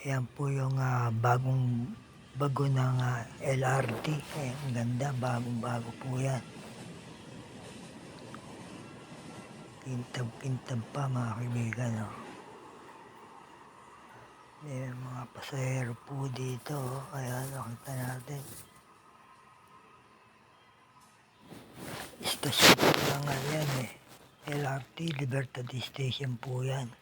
Yan po yung bagong bago ng LRT. Ang ganda, bagong-bago po yan. Kintab-kintab pa mga kaibigan. Oh. May mga pasahero po dito. Oh. Ayan, nakita natin. Stasyon po lang yan eh. LRT, Libertad Station po yan.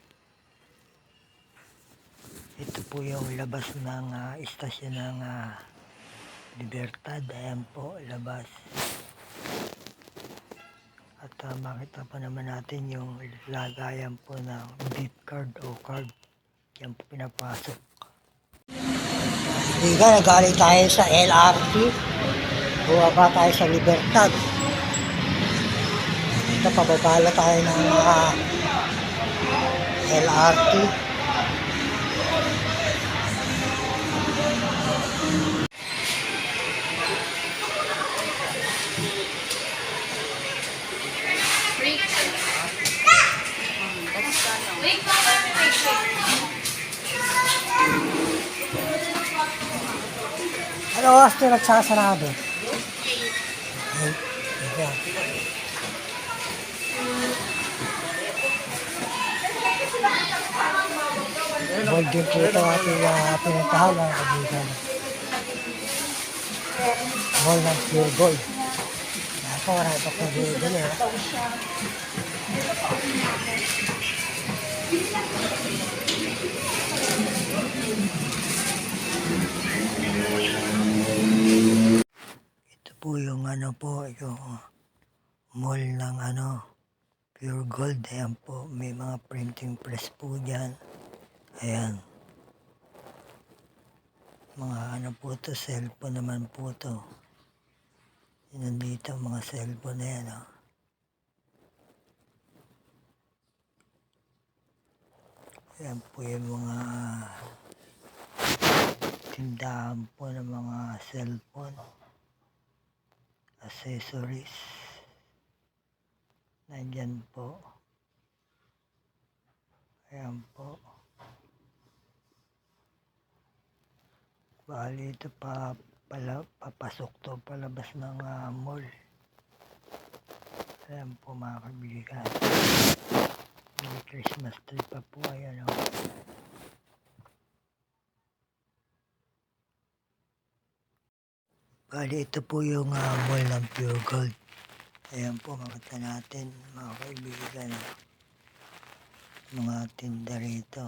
Ito po yung labas ng istasyon ng Libertad. Ayan po, labas. At makita pa naman natin yung lagayan po ng beep card o card. Yan po pinapasok. Higa, nagaling tayo sa LRT. Buwaba tayo sa Libertad. Ito, pababala tayo ng LRT. Ano oras ito nagsasarado? Gold din po ito ating pinuntahan ng kabigan. Gold ng pure gold. Ako, marami pa po din eh. Ito po yung yung mall ng pure gold. Ayan po, may mga printing press po dyan. Ayan. Mga po to, cellphone naman po to. Nandito mga cellphone na yan. Oh. Ayan po yung mga tindahan po ng mga cellphone. Accessories. Nandyan po. Ayan po. Bali ito papasok to palabas ng mall. Ayan po mga kaibigan. May Christmas tree pa po. Ayan o. Bali ito po yung mall ng Pure Gold. Ayan po, makita natin mga kaibigan. Mga tinda rito.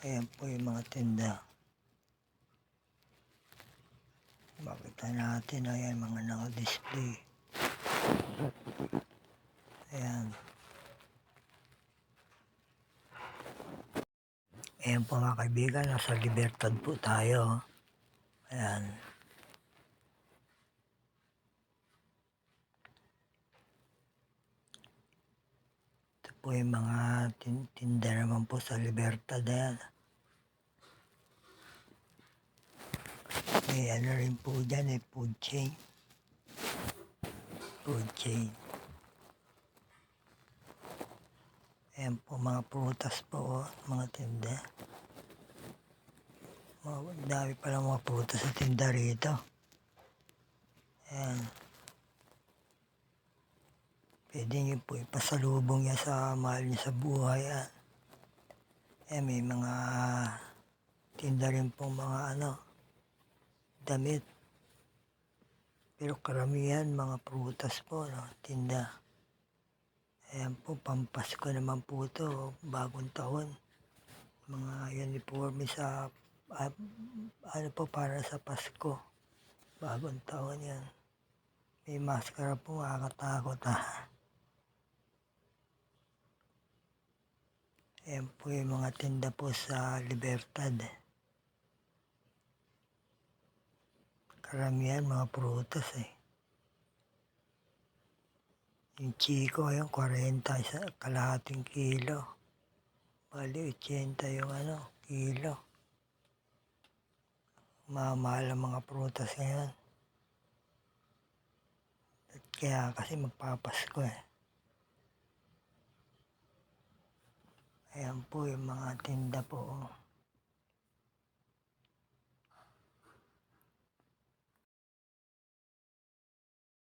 Ayan po yung mga tinda. Makita natin, ayan mga naka-display. Ayan. Ayan po mga kaibigan, nasa Libertad po tayo. Ayan. Ito po yung mga tinda naman po sa Libertad. Ayan. May rin po dyan food chain. Food chain. Ayan po mga prutas po, mga tinda. Dami pala mga prutas sa tinda rito. Ayan. Pwede nyo po ipasalubong yan sa mahal nyo sa buhay. Ayan. Ayan, may mga tinda rin po mga damit. Pero karamihan mga prutas po, tinda. Ayan po, pampasko naman po ito, bagong taon. Mga uniforme sa, para sa Pasko. Bagong taon yan. May maskara po, makakatakot Ayan po yung mga tinda po sa Libertad. Karamihan mga prutas eh. Yung chiko, yung 40 sa kalahating kilo. Bali, 80 yung kilo. Mamahal ang mga prutas ngayon. At kaya kasi magpapasko eh. Ayan po yung mga tinda po.